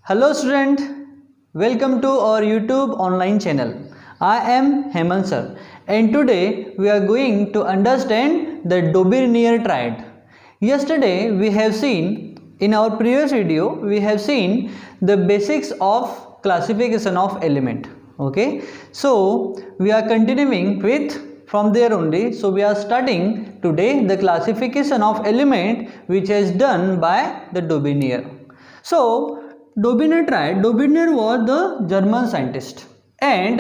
Hello student, welcome to our YouTube online channel. I am Hemant sir and today we are going to understand the Daubigny triad. Yesterday we have seen, in our previous video we have seen the basics of classification of element. Okay, so we are continuing with from there only. So we are studying today the classification of element which is done by the Daubigny. So Daubigny triad. Daubigny was the German scientist, and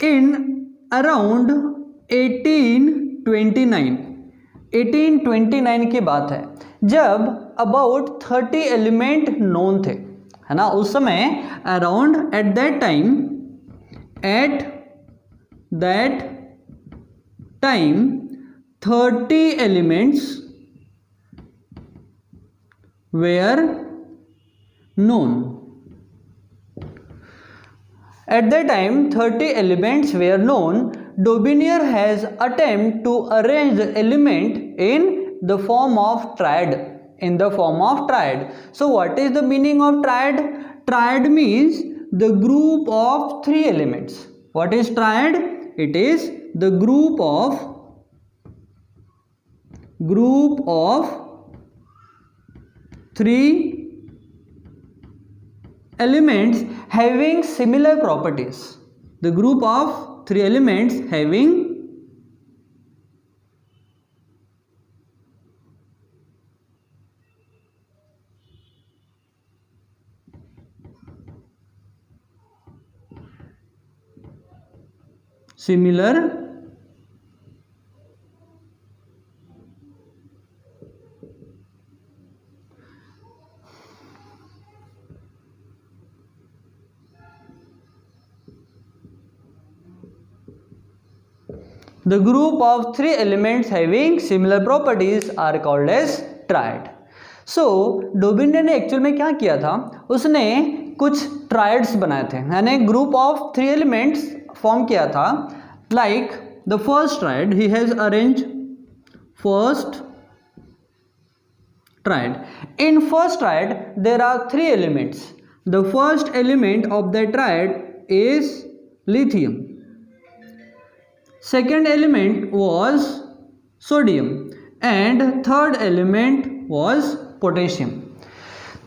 in around 1829 की बात है जब about 30 element known थे, है ना. उस समय around at that time 30 elements were known. At that time 30 elements were known. Daubigny has attempted to arrange the element in the form of triad. So what is the meaning of triad? Triad means the group of three elements. What is triad? It is the group of three elements having similar properties. The group of three elements having similar The group of three elements having similar properties are called as triad. So Daubigny ने actual में क्या किया था, उसने कुछ triads बनाए थे, यानी group of three elements form किया था. Like the first tried, he has arrange first triad. In first triad there are three elements. The first element of the triad is lithium. Second element was sodium and third element was potassium.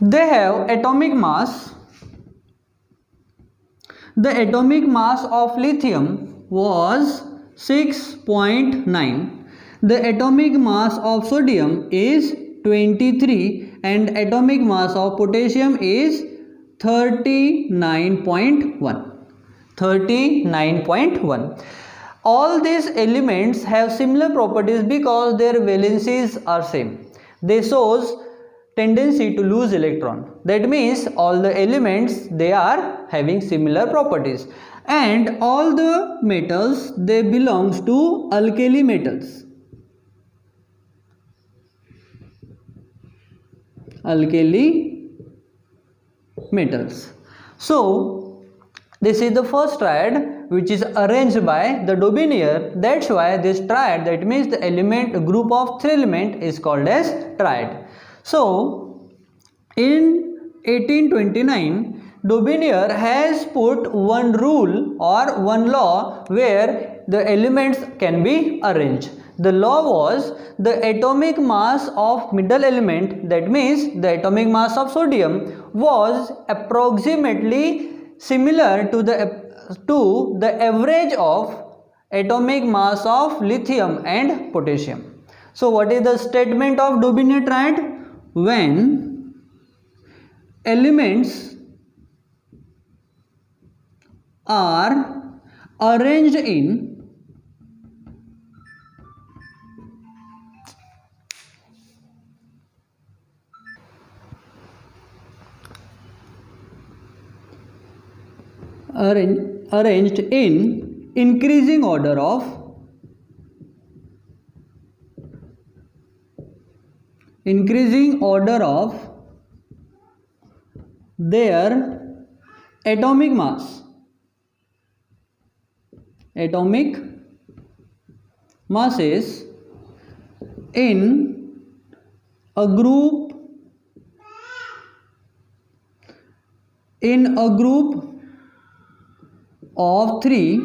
They have atomic mass. The atomic mass of lithium was 6.9. The atomic mass of sodium is 23 and atomic mass of potassium is 39.1. All these elements have similar properties because their valencies are same. They shows tendency to lose electron. That means all the elements, they are having similar properties, and all the metals, they belongs to alkali metals. So this is the first triad which is arranged by the Daubigny. That's why this triad, that means the element, group of three element, is called as triad. So in 1829 Daubigny has put one rule or one law where the elements can be arranged. The law was the atomic mass of middle element, that means the atomic mass of sodium was approximately similar to the average of atomic mass of lithium and potassium. So what is the statement of Daubigny triad? When elements are arranged in arranged in increasing order of their atomic masses in a group in a group of three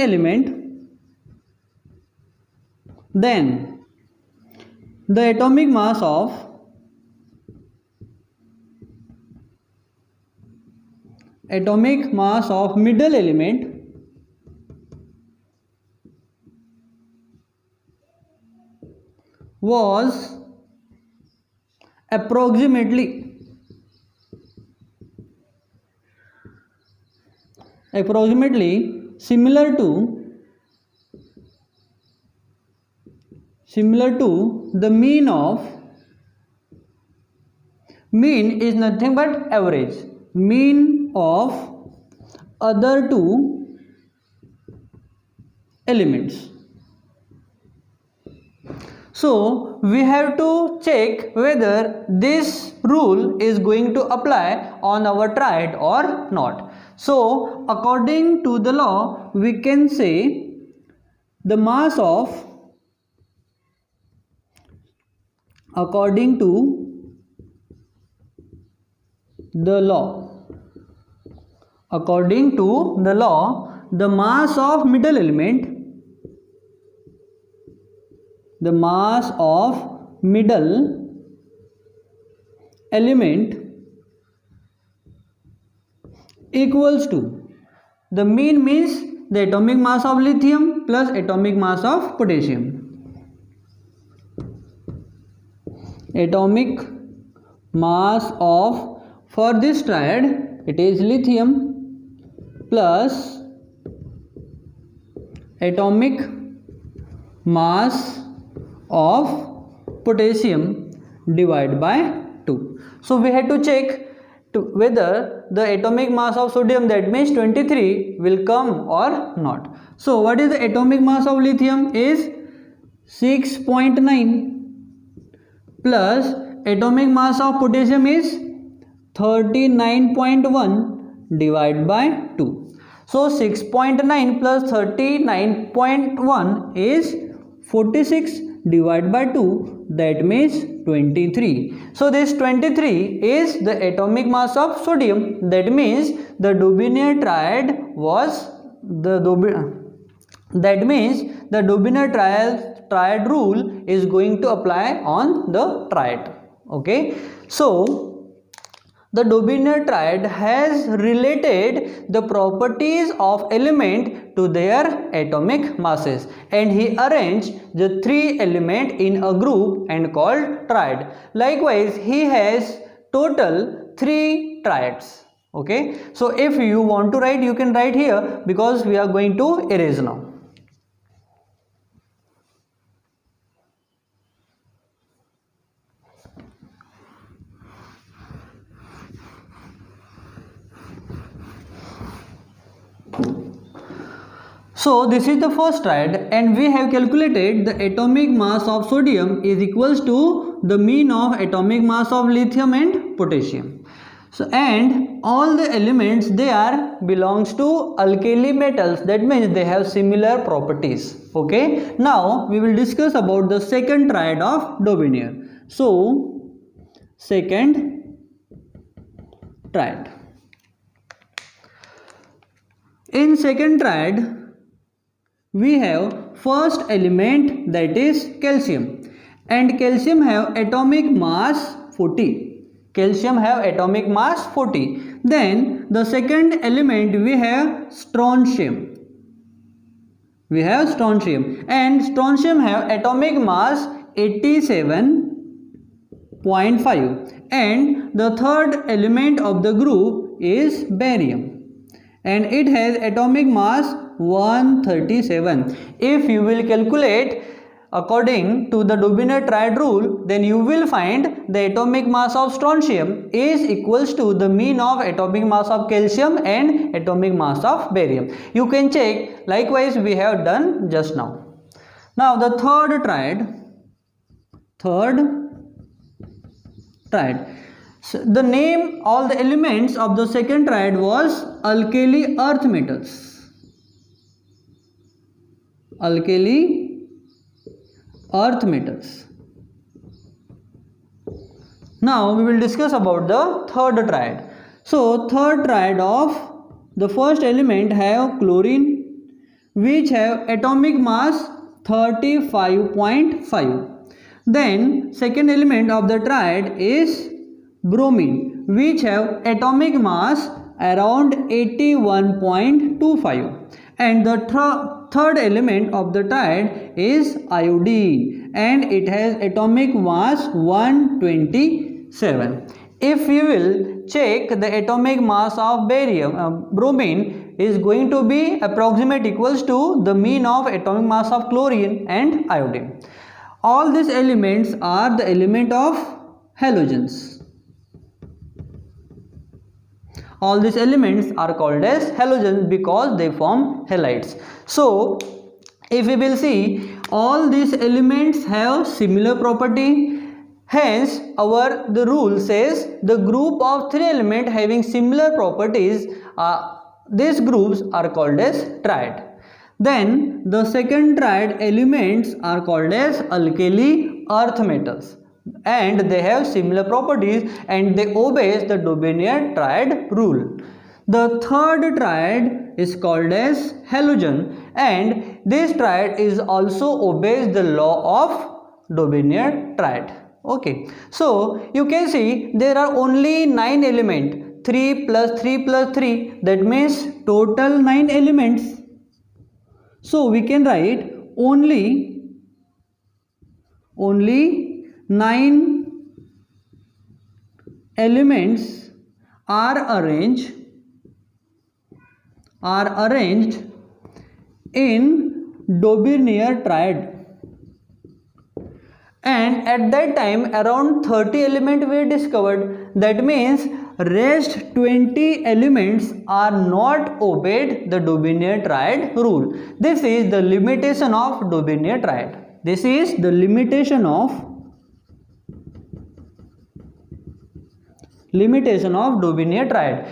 element, then the atomic mass of middle element was approximately similar to the mean is nothing but average mean of other two elements. So we have to check whether this rule is going to apply on our triad or not. So according to the law, we can say the mass of, according to the law, the mass of middle element, equals to, the mean means the atomic mass of lithium plus atomic mass of potassium. Atomic mass of, for this triad, it is lithium plus atomic mass of potassium divided by 2. So we had to check whether the atomic mass of sodium, that means 23, will come or not. So what is the atomic mass of lithium is 6.9 plus atomic mass of potassium is 39.1 divided by 2. So 6.9 plus 39.1 is 46 divided by 2, that means 23. So this 23 is the atomic mass of sodium, that means the Dobinier triad was the Dobinier triad rule is going to apply on the triad. Okay, so the Dobinier triad has related the properties of element to their atomic masses, and he arranged the three elements in a group and called triad. Likewise, he has total 3 triads. Okay, so if you want to write, you can write here, because we are going to erase now. So this is the first triad, and we have calculated the atomic mass of sodium is equals to the mean of atomic mass of lithium and potassium. So and all the elements, they are belongs to alkali metals, that means they have similar properties. Okay, now we will discuss about the second triad of Dobinier. So second triad. In second triad, we have first element, that is calcium, and calcium have atomic mass 40. Calcium have atomic mass 40. Then the second element, we have strontium. And strontium have atomic mass 87.5. And the third element of the group is barium, and it has atomic mass 137. If you will calculate according to the Dobinier triad rule, then you will find the atomic mass of strontium is equals to the mean of atomic mass of calcium and atomic mass of barium. You can check, likewise we have done just now. Now the third triad. So the name, all the elements of the second triad was alkali earth metals. Now we will discuss about the third triad. So third triad of the first element have chlorine, which have atomic mass 35.5. Then second element of the triad is bromine, which have atomic mass around 81.25. And the third element of the triad is iodine, and it has atomic mass 127. If we will check the atomic mass of bromine is going to be approximate equals to the mean of atomic mass of chlorine and iodine. All these elements are the element of halogens. All these elements are called as halogens because they form halides. So if we will see, all these elements have similar property. Hence the rule says the group of three elements having similar properties, these groups are called as triad. Then the second triad elements are called as alkali earth metals, and they have similar properties and they obey the Dobinian triad rule. The third triad is called as halogen, and this triad is also obeys the law of Dobinian triad. Okay, so you can see there are only 9 elements, 3 plus 3 plus 3, that means total 9 elements. So we can write only 9 elements are arranged in Dobinian triad, and at that time around 30 elements were discovered. That means rest 20 elements are not obeyed the Dobinian triad rule. This is the limitation of Dobinian triad. This is the limitation of Dobinian triad.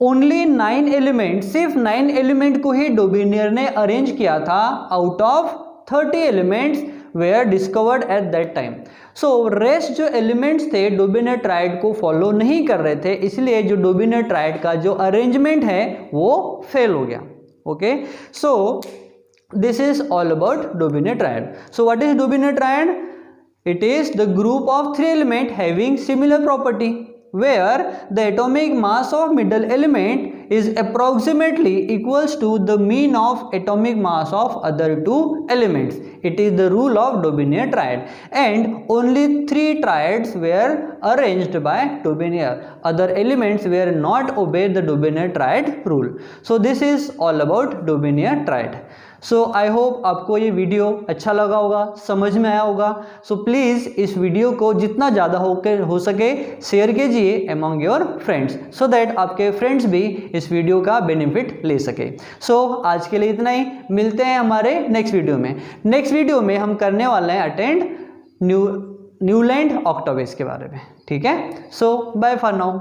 Only 9 element, सिर्फ 9 element को ही डोबिनियर ने arrange किया था out of 30 elements were discovered at that time. So rest जो elements थे Dobereiner tried को follow नहीं कर रहे थे, इसलिए जो डोबिनियर ट्राइड का जो अरेंजमेंट है वो फेल हो गया. Okay, so this is all about Dobinian triad. So what is Dobinian triad? It is the group of 3 elements having similar property, where the atomic mass of middle element is approximately equals to the mean of atomic mass of other 2 elements. It is the rule of Dobinian triad, and only 3 triads were arranged by Dobinian. Other elements were not obeyed the Dobinian triad rule. So this is all about Dobinian triad. So I hope आपको ये video अच्छा लगा होगा, समझ में आया होगा. So please इस वीडियो को जितना ज़्यादा हो सके शेयर कीजिए among your friends, so that आपके फ्रेंड्स भी इस वीडियो का बेनिफिट ले सके. सो आज के लिए इतना ही, मिलते हैं हमारे नेक्स्ट वीडियो में. नेक्स्ट वीडियो में हम करने वाले हैं अटेंड न्यूलैंड ऑक्टावेज के बारे में. ठीक है, सो बाय फॉर नाउ.